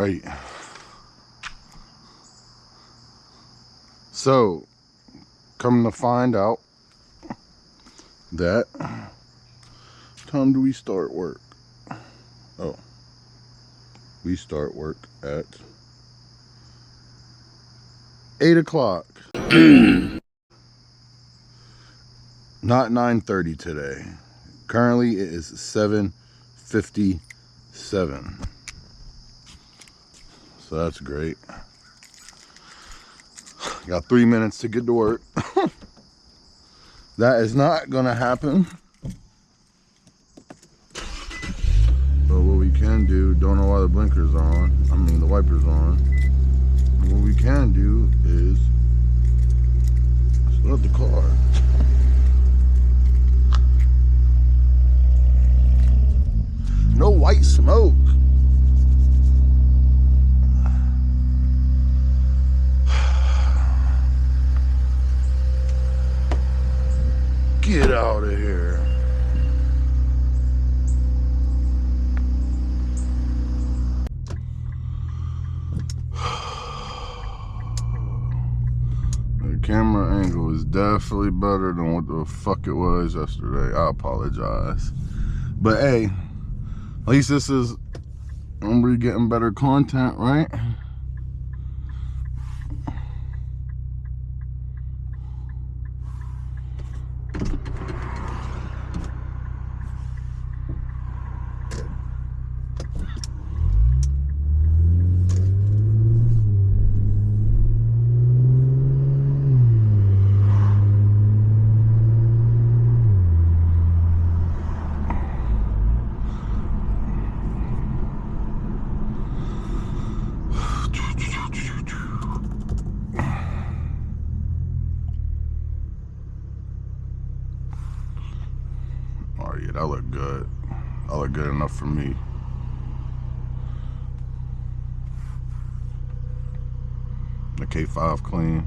Right. So, come to find out that time do we start work? Oh, we start work at 8 o'clock. Not 9:30 today. Currently it is 7:57. So that's great. Got 3 minutes to get to work. That is not gonna happen. But what we can do, don't know why the blinkers are on. I mean the wipers are on. What we can do is start the car. No white smoke. Get out of here. The camera angle is definitely better than what the fuck it was yesterday. I apologize. But hey, at least this is, we're getting better content, right? Oh yeah, that looked good. That looked good enough for me. The K5 clean.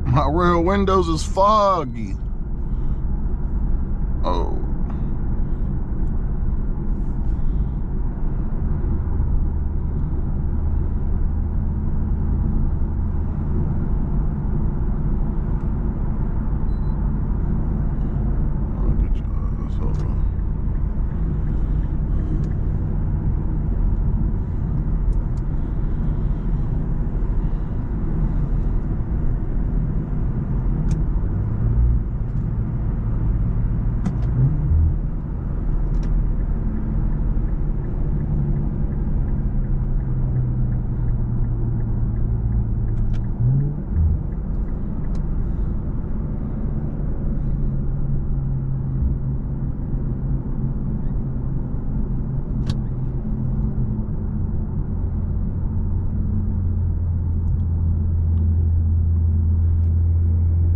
My rear windows is foggy. Oh. I'll get you this over.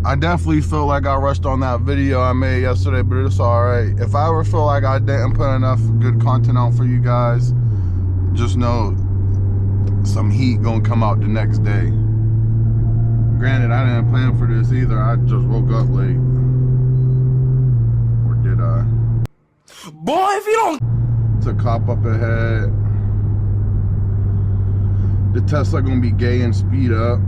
I definitely feel like I rushed on that video I made yesterday, but it's alright. If I ever feel like I didn't put enough good content out for you guys, just know some heat gonna come out the next day. Granted, I didn't plan for this either. I just woke up late. Or did I? Boy, if you don't... It's a cop up ahead. The Tesla gonna be gay and speed up.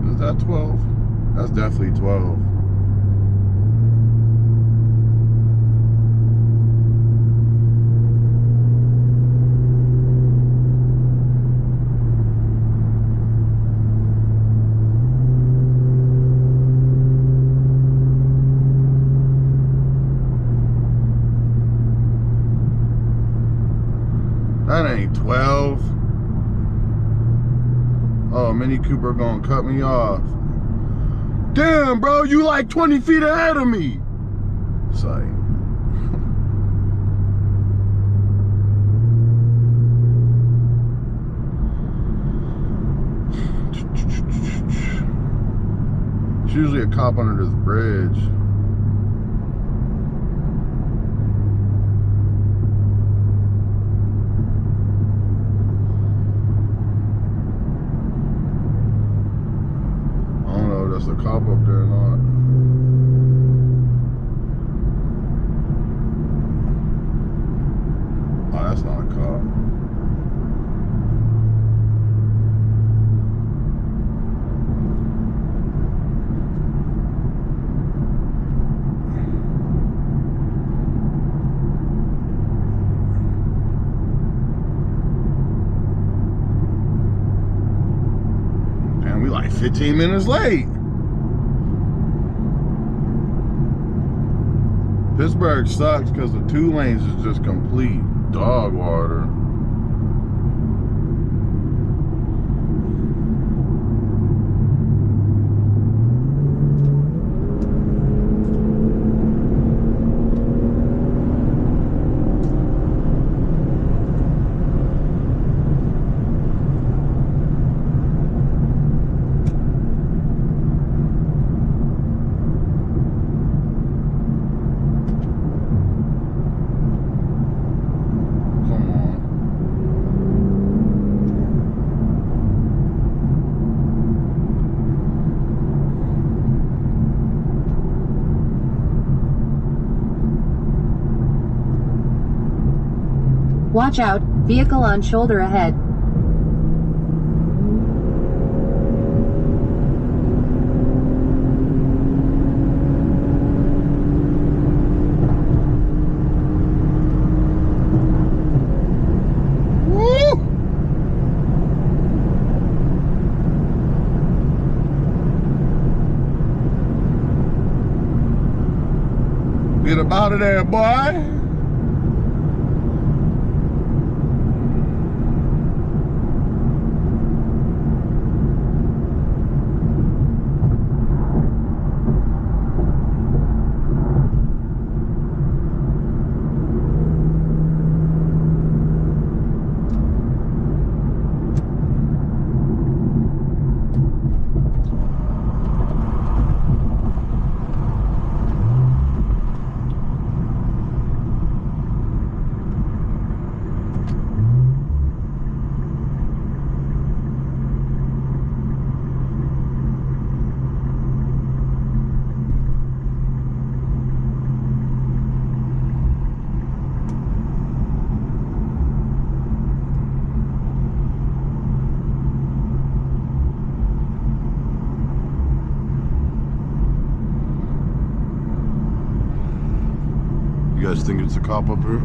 Is that 12? That's definitely 12. That ain't 12. Oh, Mini Cooper gonna cut me off. Damn, bro, you like 20 feet ahead of me. Sorry. There's usually a cop under this bridge. There's a cop up there or not. Oh, that's not a cop. Damn, we like 15 minutes late. Pittsburgh sucks because the 2 lanes is just complete dog water. Watch out, vehicle on shoulder ahead. Woo! Get up out of there, boy. You guys think it's a cop up here?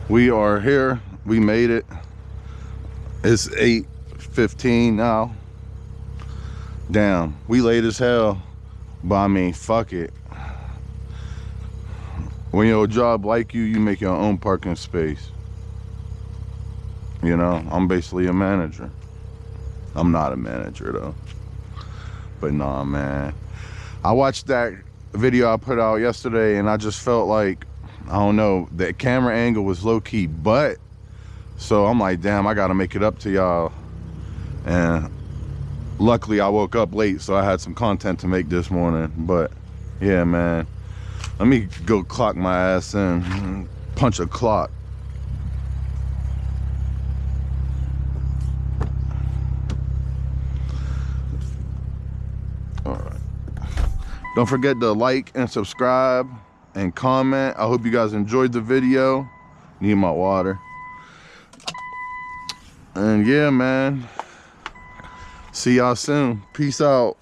We are here. We made it. It's 8:15 now. Damn, we late as hell. But I mean, fuck it. When your job like you, you make your own parking space. You know, I'm basically a manager. I'm not a manager though. But nah, man. I watched that video I put out yesterday and I just felt like, I don't know, the camera angle was low-key, but so I'm like, damn, I gotta make it up to y'all. And luckily I woke up late, so I had some content to make this morning. But yeah, man, let me go clock my ass in, punch a clock. All right, don't forget to like and subscribe and comment. I hope you guys enjoyed the video. Need my water. And yeah, man, see y'all soon. Peace out.